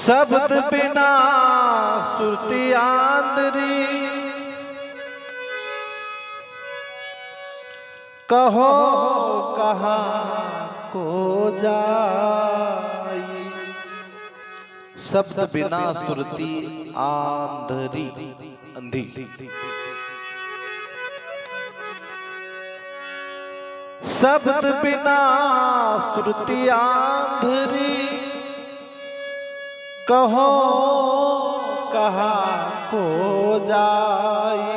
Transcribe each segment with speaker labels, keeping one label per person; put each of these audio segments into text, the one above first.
Speaker 1: शब्द बिना सुरती आंदरी, कहो कहाँ को जाई। शब्द बिना सुरती आंधरी, अंधी। शब्द बिना सुरती आंधरी, कहो कहाँ को जाई।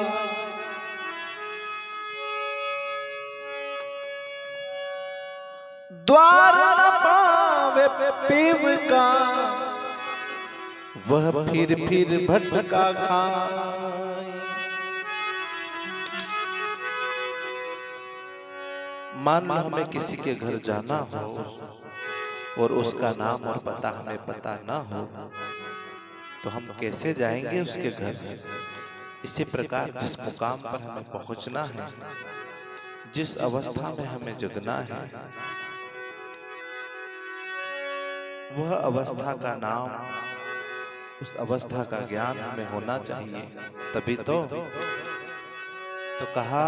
Speaker 1: द्वार न पावे पीव का, वह फिर भटका खाए। मान लो हमें किसी के घर जाना हो और उसका नाम और पता हमें पता ना हो, तो हम कैसे जाएंगे उसके घर? इसी प्रकार जिस मुकाम पर हमें पहुंचना है, जिस अवस्था में हमें जगना है, वह अवस्था का नाम, उस अवस्था का ज्ञान हमें होना चाहिए। तभी तो कहा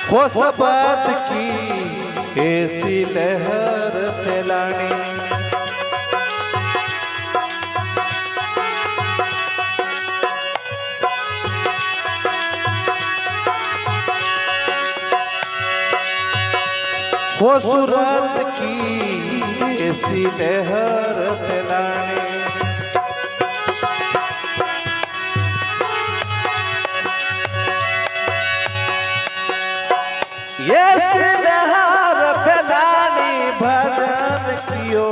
Speaker 1: हो शब्द की ऐसी लहर फैलानी, हो सूरत की ऐसी लहर फैलानी। ऐसी लहर फैलानी, भजन कियो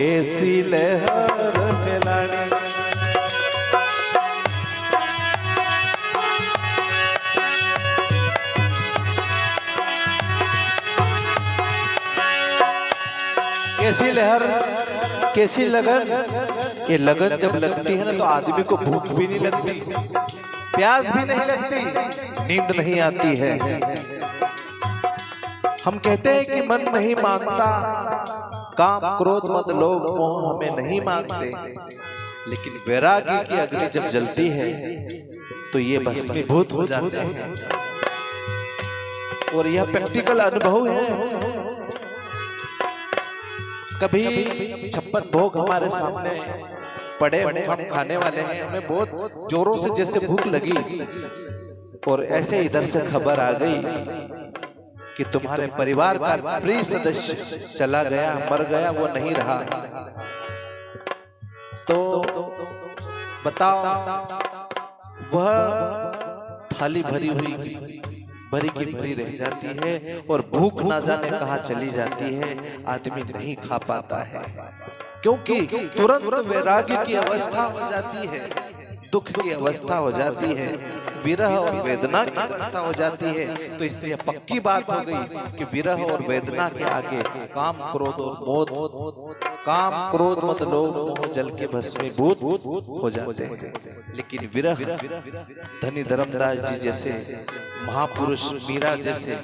Speaker 1: ऐसी लहर फैलानी। कैसी लहर, कैसी लगन? ये लगन जब लगती है ना, तो आदमी को भूख भी नहीं लगती, प्यास भी नहीं लगती, नींद नहीं आती है। हम कहते हैं कि मन नहीं मानता, काम क्रोध मद लोभ मोह हमें नहीं मानते, लेकिन वैराग्य की अग्नि जब जलती है तो ये भस्मीभूत हो जाते हैं। और यह प्रैक्टिकल अनुभव है। कभी 56 भोग हमारे सामने पड़े, हम खाने वाले हैं, हमें बहुत जोरों से जैसे भूख लगी, और ऐसे इधर से खबर आ गई कि तुम्हारे परिवार का प्रिय सदस्य चला गया, मर गया, वो नहीं रहा। तो बताओ, वह थाली भरी की भरी रह जाती है, और भूख ना जाने कहाँ चली जाती है, आदमी नहीं खा पाता है, क्योंकि तुरंत वैराग्य की अवस्था हो जाती है, दुख की अवस्था हो जाती है, विरह और वेदना की अवस्था हो जाती है। तो इससे यह पक्की बात हो गई कि विरह और वेदना के आगे काम क्रोध और मोह, काम क्रोध मद लोभ मोह जल के भस्मीभूत हो जाते हैं। लेकिन विरह धनी धर्मदास जी जैसे महापुरुष, मीरा जैसे,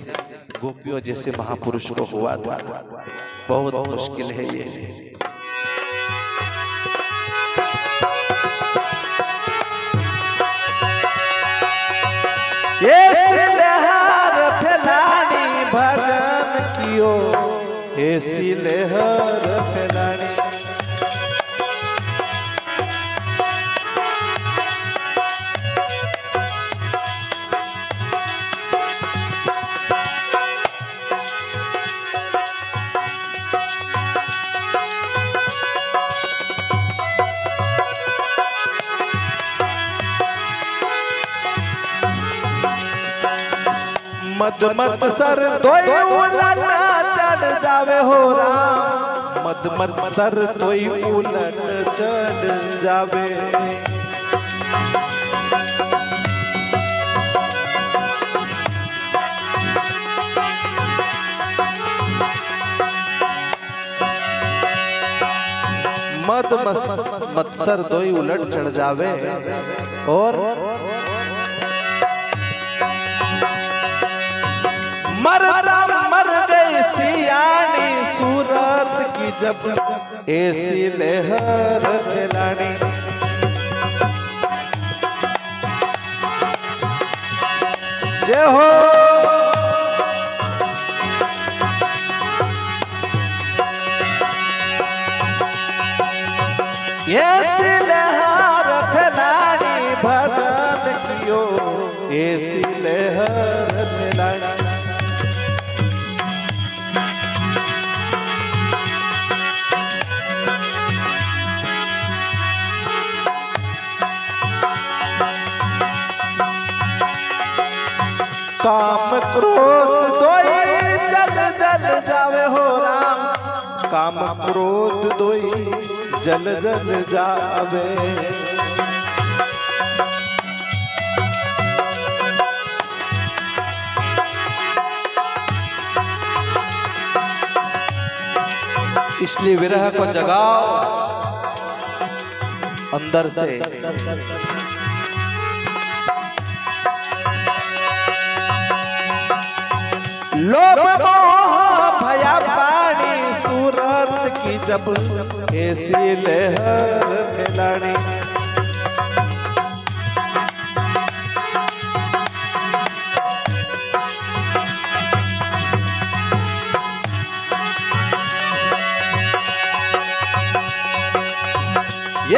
Speaker 1: गोपियों जैसे महापुरुष को हुआ था। बहुत मुश्किल है ये। ऐसी लहर फैलानी, भजन कियो ऐसी लहर फैलानी। मद मत सर धोई उलट चढ़ जावे हो राम, मद मत सर धोई उलट चढ़ जावे। मद मत्सर दोई उलट चढ़ जावे और मर गई सियानी सूरत की जब ऐसी लहर फैलानी। जय हो। ऐसी लहर फैलानी भजन कियो ऐसी लहर फैलानी। काम क्रोध दोई जल जल जावे हो राम। काम क्रोध दोई जल जल जावे। इसलिए विरह को जगाओ अंदर से। लोभ मोह भया पानी सूरत की जब ऐसी लहर फैलानी।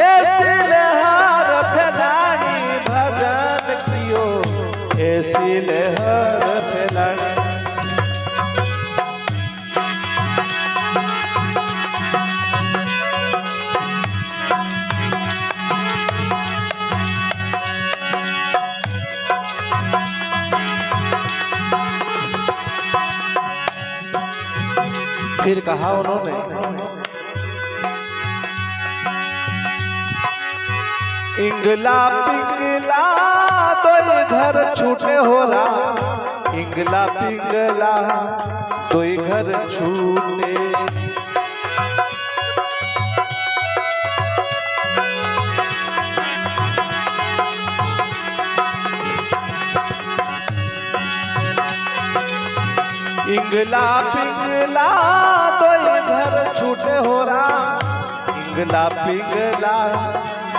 Speaker 1: ऐसी लहर फैलानी भजन कियो ऐसी लहर फैलानी। फिर कहा उन्होंने इंगला पिंगला दो घर छूटे हो रहा। इंगला पिंगला दो घर छूटे। इंगला पिंगला दो घर छूटे हो रहा। इंगला पिंगला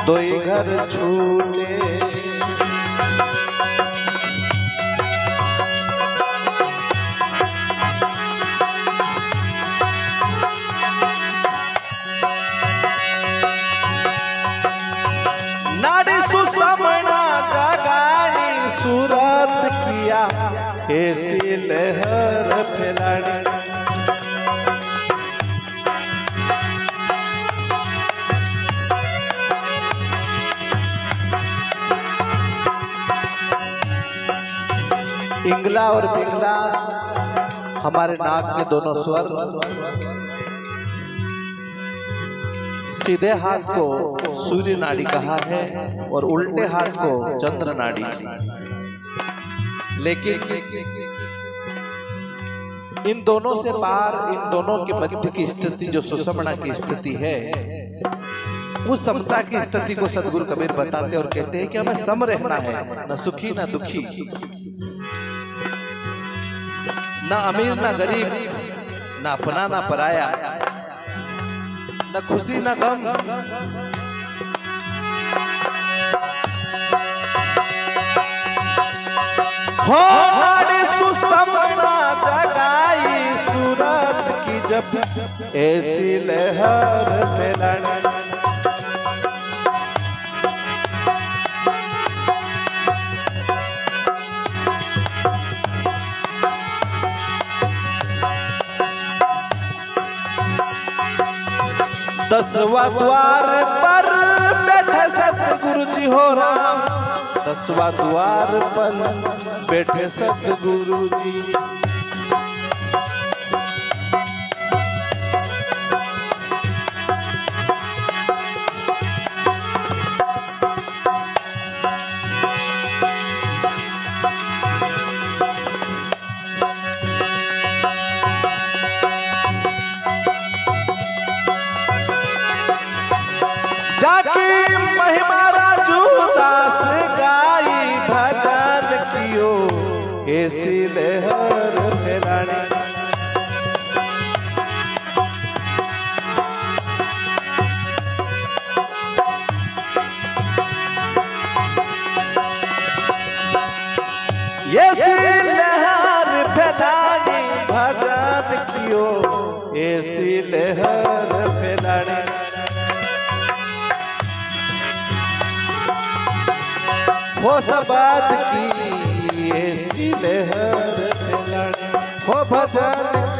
Speaker 1: दो घर छूटे। नाड़ी सुसमना जगानी सूरत किया ऐसी लहर फैलानी। इंगला और पिंगला हमारे नाक के दोनों स्वर। सीधे हाथ को सूर्य नाड़ी कहा है और उल्टे हाथ को चंद्र नाड़ी। लेकिन इन दोनों से पार, इन दोनों के मध्य की स्थिति जो सुषमणा की स्थिति है, उस समता की स्थिति को सदगुरु कबीर बताते और कहते हैं कि हमें सम रहना है, न सुखी न दुखी, न अमीर न गरीब, न अपना न पराया, न खुशी न गम। हो नाड़ी सुसमना जगाई सूरत की जब ऐसी लहर फैलानी। दसवां द्वार पर बैठे सतगुरु जी हो राम। दसवां द्वार पर बैठे सतगुरु जी। जाकी महिमा राजू दास गाई भजन कियो ऐसी लहर फैलाने। ऐसी लहर फैलाने भजन कियो ऐसी लहर फैलाने। हो सबाद की ऐसी लहर फैलाने, हो भजन